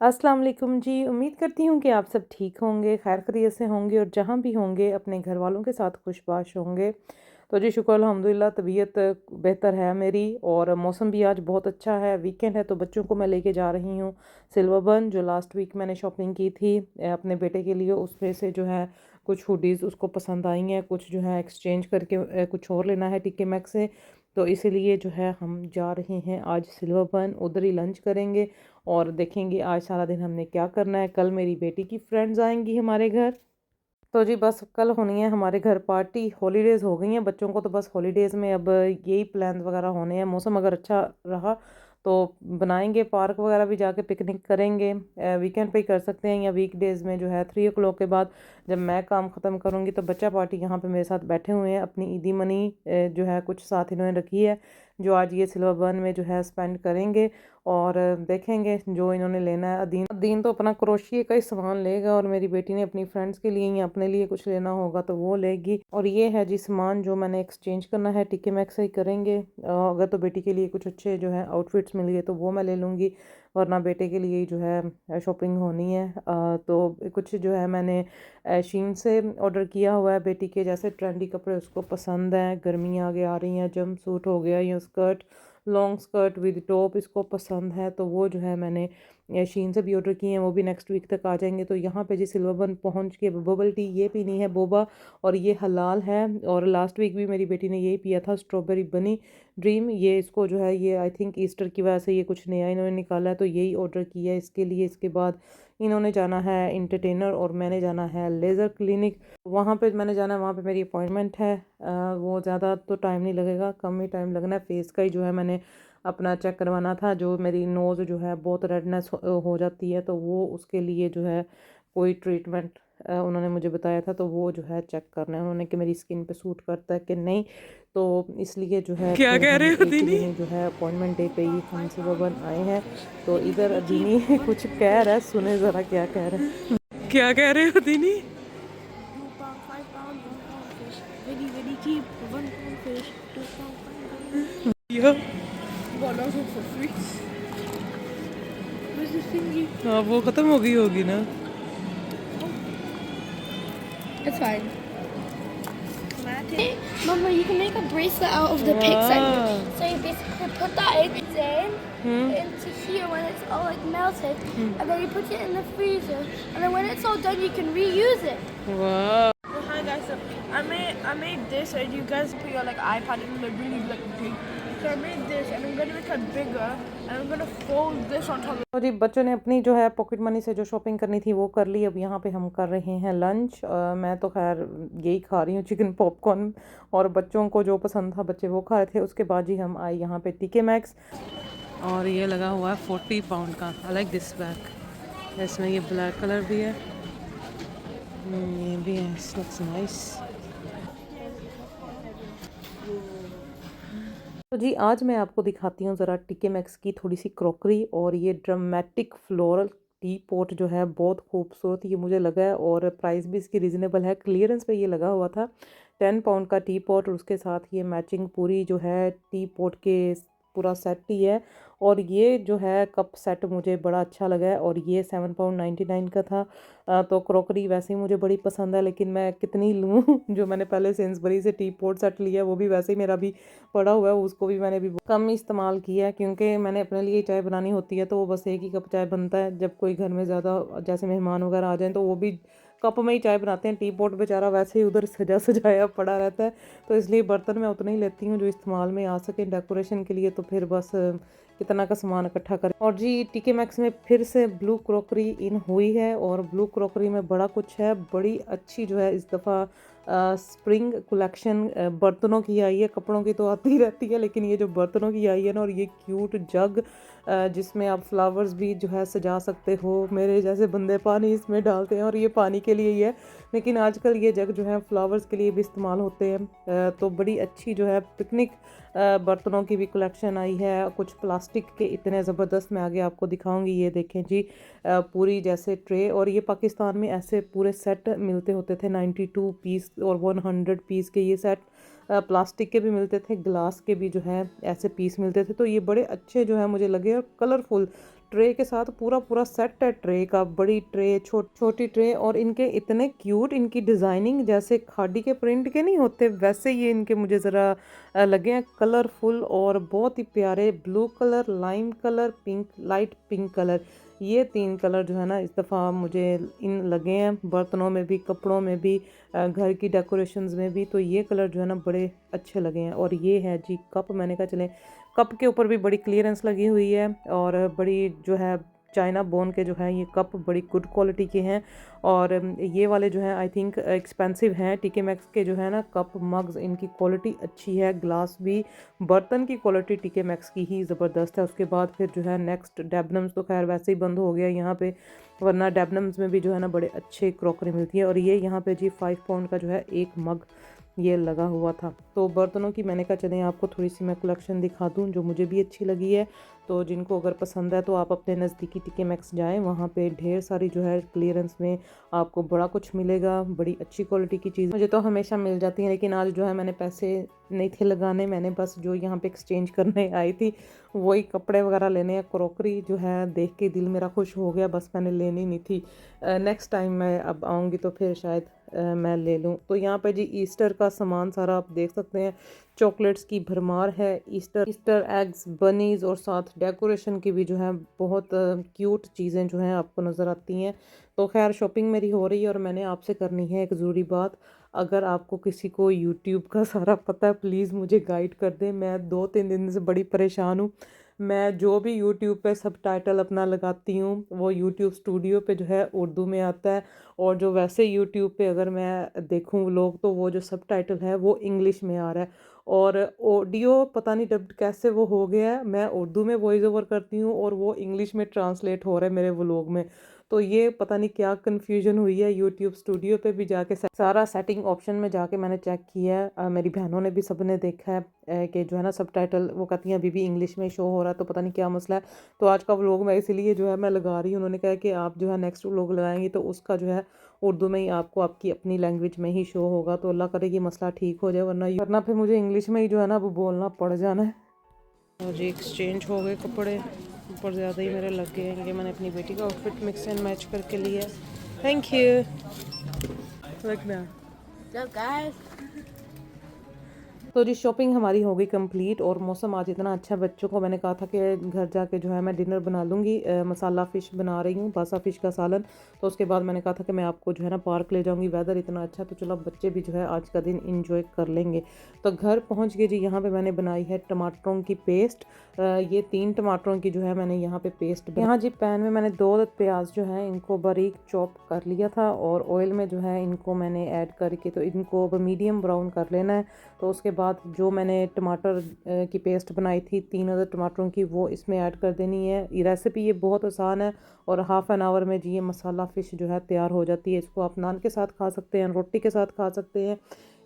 अस्सलाम वालेकुम जी। उम्मीद करती हूँ कि आप सब ठीक होंगे, खैर खैरियत से होंगे और जहाँ भी होंगे अपने घर वालों के साथ खुशबाश होंगे। तो जी शुक्र अल्हम्दुलिल्लाह तबीयत बेहतर है मेरी और मौसम भी आज बहुत अच्छा है। वीकेंड है तो बच्चों को मैं लेके जा रही हूँ सिल्वरबर्न, जो लास्ट वीक मैंने शॉपिंग की थी अपने बेटे के लिए। उसमें से जो है कुछ हुडीज़ उसको पसंद आई हैं, कुछ जो है एक्सचेंज करके कुछ और लेना है टीके मैक्स से। तो इसीलिए जो है हम जा रहे हैं आज सिल्वरबर्न, उधर ही लंच करेंगे और देखेंगे आज सारा दिन हमने क्या करना है। कल मेरी बेटी की फ्रेंड्स आएंगी हमारे घर। तो जी बस कल होनी है हमारे घर पार्टी। हॉलीडेज़ हो गई हैं बच्चों को, तो बस हॉलीडेज़ में अब यही प्लान वगैरह होने हैं। मौसम अगर अच्छा रहा तो बनाएंगे, पार्क वगैरह भी जाके पिकनिक करेंगे। वीकेंड पे ही कर सकते हैं या वीकडेज़ में जो है 3 o'clock के बाद जब मैं काम ख़त्म करूँगी तो बच्चा पार्टी यहाँ पे मेरे साथ बैठे हुए हैं। अपनी ईदी मनी जो है कुछ साथ इन्होंने रखी है जो आज ये सिल्वरबर्न में जो है स्पेंड करेंगे और देखेंगे जो इन्होंने लेना है। अदीन अदीन तो अपना क्रोशिया का ही सामान लेगा और मेरी बेटी ने अपनी फ्रेंड्स के लिए या अपने लिए कुछ लेना होगा तो वो लेगी। और ये है जी सामान जो मैंने एक्सचेंज करना है, टिके मैक्स से ही करेंगे। अगर तो बेटी के लिए कुछ अच्छे जो है आउटफिट्स मिल गए तो वो मैं ले लूँगी, वरना बेटे के लिए ही जो है शॉपिंग होनी है। तो कुछ जो है मैंने शीन से ऑर्डर किया हुआ है। बेटी के जैसे ट्रेंडी कपड़े उसको पसंद हैं, गर्मियाँ आगे आ रही हैं, जंप सूट हो गया या skirt, long skirt with top इसको पसंद है, तो वो जो है मैंने शीन से भी ऑर्डर किए हैं। वो भी नेक्स्ट वीक तक आ जाएंगे। तो यहाँ पे जी सिल्वरबन पहुँच के बबल टी ये पीनी है बोबा, और ये हलाल है। और लास्ट वीक भी मेरी बेटी ने यही पिया था, स्ट्रॉबेरी बनी ड्रीम। ये इसको जो है ये आई थिंक ईस्टर की वजह से ये कुछ नया इन्होंने निकाला है तो यही ऑर्डर किया है इसके लिए। इसके बाद इन्होंने जाना है इंटरटेनर और मैंने जाना है लेज़र क्लिनिक। वहाँ पे मैंने जाना है, वहाँ पे मेरी अपॉइंटमेंट है। वो ज़्यादा तो टाइम नहीं लगेगा, कम ही टाइम लगना है। फेस का ही जो है मैंने अपना चेक करवाना था, जो मेरी नोज़ जो है बहुत रेडनेस हो जाती है तो वो उसके लिए जो है कोई ट्रीटमेंट उन्होंने मुझे बताया था, तो वो जो है चेक करना है उन्होंने कि मेरी स्किन पे सूट करता है कि नहीं। तो इसलिए जो है क्या फिर कह हम रहे हो एक ही दीनी? दिन ही जो है अपॉइंटमेंट डे पे ही हम सुबह आए हैं। तो इधर दीनी कुछ कह रहा है, सुने ज़रा क्या कह रहा है। क्या कह रहे हो दीनी? £2, £5, £1 fish. Very, very cheap. £1 fish. £2, £5. Yo Got lots of for free. Where's the thingy? हाँ, वो खत्म हो गई होगी ना। It's fine. Mama, you can make a bracelet out of the pigs I made. वाह। So you basically put that in hmm into here when it's all like melted, and then you put it in the freezer, and then when it's all done, you can reuse it. वाह। Well, hi guys. So I made this, and you guys put your like iPad in the really like big. So I made this, and I'm gonna make it bigger, and I'm gonna fold this on top. तो जी बच्चों ने अपनी जो है pocket money से जो shopping करनी थी वो कर ली। अब यहाँ पे हम कर रहे हैं लंच। मैं तो खैर यही खा रही हूँ, चिकन पॉपकॉर्न, और बच्चों को जो पसंद था बच्चे वो खा रहे थे। उसके बाद जी हम आए यहाँ पे टीके मैक्स। और ये लगा हुआ है 40 पाउंड का। I like this bag. इसमें ये ब्लैक कलर भी है, ये भी है, लुक्स नाइस। तो जी आज मैं आपको दिखाती हूँ ज़रा टीके मैक्स की थोड़ी सी क्रॉकरी। और ये ड्रामेटिक फ्लोरल टी पॉट जो है बहुत खूबसूरत ये मुझे लगा है, और प्राइस भी इसकी रिजनेबल है। क्लियरेंस पे ये लगा हुआ था 10 पाउंड का टी पॉट, और उसके साथ ये मैचिंग पूरी जो है टी पॉट के पूरा सेट ही है। और ये जो है कप सेट मुझे बड़ा अच्छा लगा है, और ये 7 पाउंड 99 का था। तो क्रॉकरी वैसे ही मुझे बड़ी पसंद है, लेकिन मैं कितनी लूँ जो मैंने पहले सेंसबरी से टी पॉट सेट लिया वो भी वैसे ही मेरा भी पड़ा हुआ है, उसको भी मैंने भी कम इस्तेमाल किया है, क्योंकि मैंने अपने लिए चाय बनानी होती है तो वो बस एक ही कप चाय बनता है। जब कोई घर में ज़्यादा जैसे मेहमान वगैरह आ जाएं तो वो भी कप में ही चाय बनाते हैं। टी पॉट बेचारा वैसे ही उधर सजा सजाया पड़ा रहता है, तो इसलिए बर्तन मैं उतने ही लेती हूँ जो इस्तेमाल में आ सके डेकोरेशन के लिए। तो फिर बस कितना का सामान इकट्ठा करें। और जी टीके मैक्स में फिर से ब्लू क्रॉकरी इन हुई है, और ब्लू क्रॉकरी में बड़ा कुछ है। बड़ी अच्छी जो है इस दफ़ा स्प्रिंग कलेक्शन बर्तनों की आई है। कपड़ों की तो आती रहती है, लेकिन ये जो बर्तनों की आई है ना, और ये क्यूट जग जिसमें आप फ्लावर्स भी जो है सजा सकते हो। मेरे जैसे बंदे पानी इसमें डालते हैं और ये पानी के लिए ही है, लेकिन आजकल ये जग जो है फ्लावर्स के लिए भी इस्तेमाल होते हैं। तो बड़ी अच्छी जो है पिकनिक बर्तनों की भी कलेक्शन आई है। कुछ प्लास्टिक के इतने ज़बरदस्त, मैं आगे आपको दिखाऊंगी। ये देखें जी पूरी जैसे ट्रे, और ये पाकिस्तान में ऐसे पूरे सेट मिलते होते थे 92 पीस और 100 पीस के ये सेट। प्लास्टिक के भी मिलते थे, ग्लास के भी जो है ऐसे पीस मिलते थे। तो ये बड़े अच्छे जो है मुझे लगे, और कलरफुल ट्रे के साथ पूरा पूरा सेट है ट्रे का, बड़ी ट्रे, छोटी ट्रे, और इनके इतने क्यूट, इनकी डिज़ाइनिंग जैसे खादी के प्रिंट के नहीं होते वैसे ये इनके मुझे ज़रा लगे हैं, कलरफुल और बहुत ही प्यारे। Blue colour, lime colour, pink, light pink colour, ये 3 कलर जो है ना इस दफ़ा मुझे इन लगे हैं, बर्तनों में भी, कपड़ों में भी, घर की डेकोरेशंस में भी। तो ये कलर जो है ना बड़े अच्छे लगे हैं। और ये है जी कप, मैंने कहा चले कप के ऊपर भी बड़ी क्लियरेंस लगी हुई है, और बड़ी जो है चाइना बोन के जो है ये कप बड़ी गुड क्वालिटी के हैं। और ये वाले जो हैं आई थिंक एक्सपेंसिव हैं, टीके मैक्स के जो है ना कप मग्स, इनकी क्वालिटी अच्छी है, ग्लास भी, बर्तन की क्वालिटी टीके मैक्स की ही ज़बरदस्त है। उसके बाद फिर जो है नेक्स्ट डेबनम्स तो खैर वैसे ही बंद हो गया यहाँ पे, वरना डेबनम्स में भी जो है ना बड़े अच्छे क्रॉकरी मिलती है। और ये यहाँ पे जी 5 पाउंड का जो है एक मग ये लगा हुआ था। तो बर्तनों की मैंने कहा चलें आपको थोड़ी सी मैं कलेक्शन दिखा दूं जो मुझे भी अच्छी लगी है। तो जिनको अगर पसंद है तो आप अपने नज़दीकी टीके मैक्स जाएं, वहाँ पे ढेर सारी जो है क्लियरेंस में आपको बड़ा कुछ मिलेगा, बड़ी अच्छी क्वालिटी की चीज़ मुझे तो हमेशा मिल जाती हैं। लेकिन आज जो है मैंने पैसे नहीं थे लगाने, मैंने बस जो यहाँ पे एक्सचेंज करने आई थी वही कपड़े वगैरह लेने हैं। क्रॉकरी जो है देख के दिल मेरा खुश हो गया, बस मैंने लेनी नहीं थी। नेक्स्ट टाइम मैं अब आऊँगी तो फिर शायद मैं ले लूँ। तो यहाँ पे जी ईस्टर का सामान सारा आप देख सकते हैं, चॉकलेट्स की भरमार है, ईस्टर एग्स, बनीज, और साथ डेकोरेशन की भी जो है बहुत क्यूट चीज़ें जो हैं आपको नज़र आती हैं। तो खैर शॉपिंग मेरी हो रही है, और मैंने आपसे करनी है एक ज़रूरी बात। अगर आपको किसी को यूट्यूब का सारा पता है प्लीज़ मुझे गाइड कर दें, मैं 2-3 दिन से बड़ी परेशान हूँ। मैं जो भी यूट्यूब पे सब टाइटल अपना लगाती हूँ वो यूट्यूब स्टूडियो पे जो है उर्दू में आता है, और जो वैसे यूट्यूब पे अगर मैं देखूँ लोग तो वो जो सब टाइटल है वो इंग्लिश में आ रहा है, और ऑडियो पता नहीं डब्ड कैसे वो हो गया है। मैं उर्दू में वॉइस ओवर करती हूँ और वो इंग्लिश में ट्रांसलेट हो रहा है मेरे व्लॉग में। तो ये पता नहीं क्या कन्फ्यूजन हुई है। यूट्यूब स्टूडियो पे भी जाके सारा सेटिंग ऑप्शन में जाके मैंने चेक किया है, मेरी बहनों ने भी सब ने देखा है कि जो है ना सब टाइटल वो कहती हैं अभी भी इंग्लिश में शो हो रहा है, तो पता नहीं क्या मसला है। तो आज का व्लॉग मैं इसीलिए जो है मैं लगा रही हूँ। उन्होंने कहा कि आप जो है नेक्स्ट व्लॉग लगाएंगी तो उसका जो है उर्दू में ही आपको आपकी अपनी लैंग्वेज में ही शो होगा। तो अल्लाह करे कि मसला ठीक हो जाए, वरना फिर मुझे इंग्लिश में ही जो है ना वो बोलना पड़ जाना है। और जी एक्सचेंज हो गए कपड़े, ऊपर ज़्यादा ही मेरे लग गए हैं। ये मैंने अपनी बेटी का आउटफिट मिक्स एंड मैच करके लिया है। Thank you. लग ना So guys, तो जी शॉपिंग हमारी हो गई कंप्लीट, और मौसम आज इतना अच्छा है। बच्चों को मैंने कहा था कि घर जाके जो है मैं डिनर बना लूँगी, मसाला फ़िश बना रही हूँ, बासा फ़िश का सालन। तो उसके बाद मैंने कहा था कि मैं आपको जो है ना पार्क ले जाऊँगी, वेदर इतना अच्छा है तो चलो बच्चे भी जो है आज का दिन इंजॉय कर लेंगे। तो घर पहुँच गए जी। यहाँ पर मैंने बनाई है टमाटरों की पेस्ट, ये 3 टमाटरों की जो है मैंने यहाँ पे पेस्ट यहाँ जी पैन में मैंने 2 प्याज जो है इनको बारीक चॉप कर लिया था, और ऑयल में जो है इनको मैंने ऐड करके तो इनको मीडियम ब्राउन कर लेना है। तो उसके बाद जो मैंने टमाटर की पेस्ट बनाई थी 3 अदर टमाटरों की वो इसमें ऐड कर देनी है। ये रेसिपी ये बहुत आसान है, और हाफ़ एन आवर में जी ये मसाला फ़िश जो है तैयार हो जाती है। इसको आप नान के साथ खा सकते हैं, रोटी के साथ खा सकते हैं,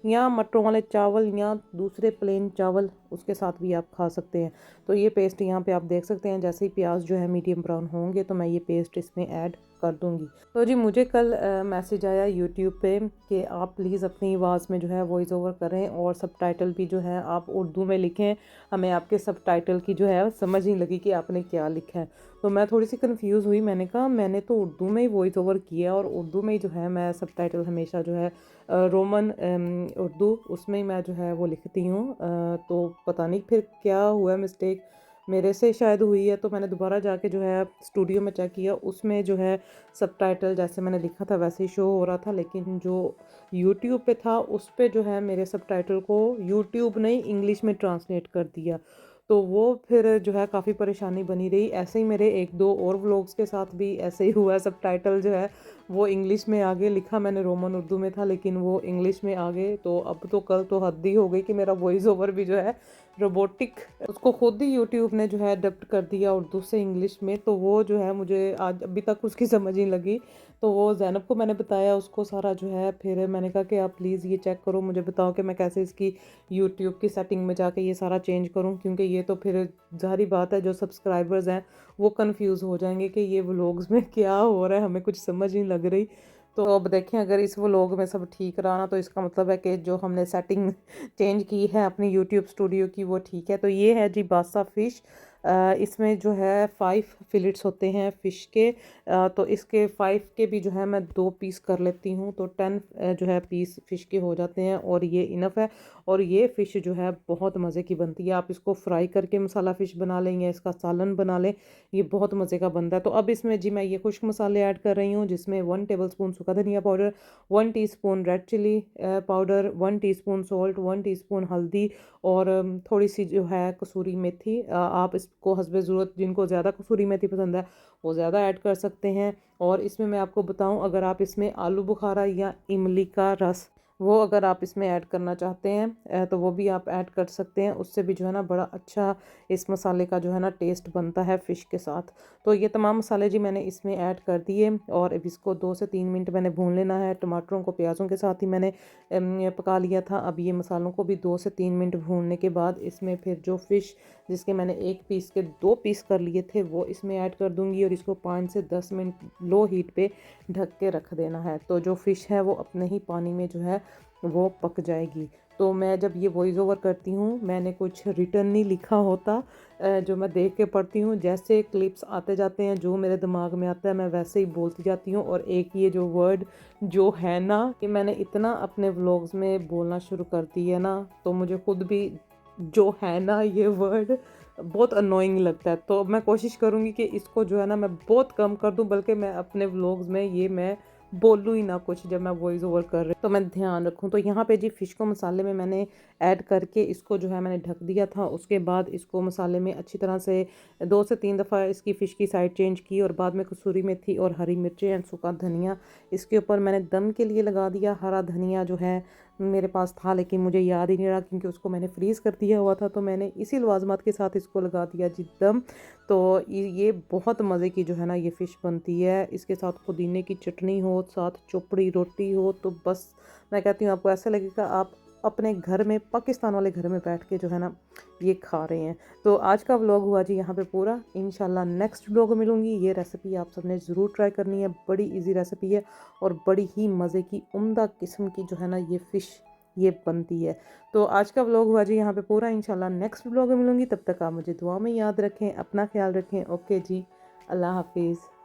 या मटरों वाले चावल या दूसरे प्लेन चावल उसके साथ भी आप खा सकते हैं। तो ये पेस्ट यहाँ पे आप देख सकते हैं, जैसे ही प्याज जो है मीडियम ब्राउन होंगे तो मैं ये पेस्ट इसमें ऐड कर दूंगी। तो जी मुझे कल मैसेज आया यूट्यूब पे कि आप प्लीज़ अपनी आवाज़ में जो है वॉइस ओवर करें, और सबटाइटल भी जो है आप उर्दू में लिखें। हमें आपके सबटाइटल की जो है समझ नहीं लगी कि आपने क्या लिखा है। तो मैं थोड़ी सी कंफ्यूज हुई, मैंने कहा मैंने तो उर्दू में ही वॉइस ओवर किया, और उर्दू में ही जो है मैं सबटाइटल हमेशा जो है रोमन उर्दू उसमें ही मैं जो है वो लिखती हूँ। तो पता नहीं फिर क्या हुआ, मिस्टेक मेरे से शायद हुई है। तो मैंने दोबारा जाके जो है स्टूडियो में चेक किया, उसमें जो है सबटाइटल जैसे मैंने लिखा था वैसे ही शो हो रहा था, लेकिन जो यूट्यूब पे था उस पे जो है मेरे सबटाइटल को यूट्यूब ने इंग्लिश में ट्रांसलेट कर दिया। तो वो फिर जो है काफ़ी परेशानी बनी रही। ऐसे ही मेरे 1-2 और व्लॉग्स के साथ भी ऐसे ही हुआ, सबटाइटल जो है वो इंग्लिश में आगे लिखा मैंने रोमन उर्दू में था लेकिन वो इंग्लिश में आ गए। तो अब तो कल तो हद ही हो गई कि मेरा वॉइस ओवर भी जो है रोबोटिक, उसको खुद ही यूट्यूब ने जो है अडप्ट कर दिया उर्दू से इंग्लिश में। तो वो जो है मुझे आज अभी तक उसकी समझ नहीं लगी। तो वो ज़ैनब को मैंने बताया, उसको सारा जो है फिर मैंने कहा कि आप प्लीज़ ये चेक करो, मुझे बताओ कि मैं कैसे इसकी यूट्यूब की सेटिंग में जाके ये सारा चेंज करूँ, क्योंकि ये तो फिर ज़ाहिर बात है जो सब्सक्राइबर्स हैं वो कंफ्यूज हो जाएंगे कि ये व्लॉग्स में क्या हो रहा है, हमें कुछ समझ नहीं लग रही। तो अब देखें अगर इस व्लॉग में सब ठीक रहा ना तो इसका मतलब है कि जो हमने सेटिंग चेंज की है अपनी यूट्यूब स्टूडियो की वो ठीक है। तो ये है जी बासा फ़िश, इसमें जो है 5 फिलेट्स होते हैं फ़िश के, तो इसके 5 के भी जो है मैं 2 पीस कर लेती हूँ, तो 10 जो है पीस फ़िश के हो जाते हैं और ये इनफ है। और ये फ़िश जो है बहुत मज़े की बनती है। आप इसको फ्राई करके मसाला फ़िश बना लें या इसका सालन बना लें, ये बहुत मज़े का बनता है। तो अब इसमें जी मैं ये खुश्क मसाले ऐड कर रही हूँ, जिसमें 1 टेबलस्पून सूखा धनिया powder, 1 teaspoon red chilli powder, 1 teaspoon salt, 1 teaspoon हल्दी और थोड़ी सी जो है कसूरी मेथी। आप इसको हस्बे ज़रूरत, जिनको ज़्यादा कसूरी मेथी पसंद है वो ज़्यादा ऐड कर सकते हैं। और इसमें मैं आपको बताऊं, अगर आप इसमें आलू बुखारा या इमली का रस वो अगर आप इसमें ऐड करना चाहते हैं तो वो भी आप ऐड कर सकते हैं। उससे भी जो है ना बड़ा अच्छा इस मसाले का जो है ना टेस्ट बनता है फ़िश के साथ। तो ये तमाम मसाले जी मैंने इसमें ऐड कर दिए और अब इसको 2 से 3 मिनट मैंने भून लेना है। टमाटरों को प्याज़ों के साथ ही मैंने पका लिया था। अब ये मसालों को भी 2 से 3 मिनट भूनने के बाद इसमें फिर जो फ़िश जिसके मैंने 1 पीस के 2 पीस कर लिए थे वो इसमें ऐड कर दूंगी और इसको 5 से 10 मिनट लो हीट पे ढक के रख देना है। तो जो फ़िश है वो अपने ही पानी में जो है वो पक जाएगी। तो मैं जब ये वॉइस ओवर करती हूँ मैंने कुछ रिटर्न नहीं लिखा होता, जो मैं देख के पढ़ती हूँ, जैसे क्लिप्स आते जाते हैं जो मेरे दिमाग में आता है मैं वैसे ही बोलती जाती हूँ। और एक ये जो वर्ड जो है ना, कि मैंने इतना अपने व्लॉग्स में बोलना शुरू कर दी है ना, तो मुझे खुद भी जो है ना ये वर्ड बहुत अनोइंग लगता है। तो मैं कोशिश करूँगी कि इसको जो है ना मैं बहुत कम कर दूँ, बल्कि मैं अपने व्लॉग्स में ये मैं बोलूँ ही ना कुछ जब मैं वॉइस ओवर कर रही, तो मैं ध्यान रखूँ। तो यहाँ पे जी फ़िश को मसाले में मैंने ऐड करके इसको जो है मैंने ढक दिया था। उसके बाद इसको मसाले में अच्छी तरह से 2 से 3 दफ़ा इसकी फ़िश की साइड चेंज की और बाद में कसूरी मेथी और हरी मिर्चें एंड सूखा धनिया इसके ऊपर मैंने दम के लिए लगा दिया। हरा धनिया जो है मेरे पास था लेकिन मुझे याद ही नहीं रहा क्योंकि उसको मैंने फ्रीज़ कर दिया हुआ था, तो मैंने इसी लवाजमात के साथ इसको लगा दिया जी दम। तो ये बहुत मज़े की जो है ना ये फ़िश बनती है। इसके साथ पुदीने की चटनी हो, साथ चोपड़ी रोटी हो, तो बस मैं कहती हूँ आपको ऐसा लगेगा आप अपने घर में, पाकिस्तान वाले घर में बैठ के जो है ना ये खा रहे हैं। तो आज का व्लॉग हुआ जी यहाँ पे पूरा। इंशाल्लाह नेक्स्ट व्लॉग मिलूँगी। ये रेसिपी आप सबने ज़रूर ट्राई करनी है, बड़ी इजी रेसिपी है और बड़ी ही मज़े की उम्दा किस्म की जो है ना ये फ़िश ये बनती है। तो आज का व्लॉग हुआ जी यहाँ पे पूरा। इंशाल्लाह नेक्स्ट व्लॉग में मिलूँगी, तब तक आप मुझे दुआ में याद रखें, अपना ख्याल रखें। ओके जी, अल्लाह हाफिज़।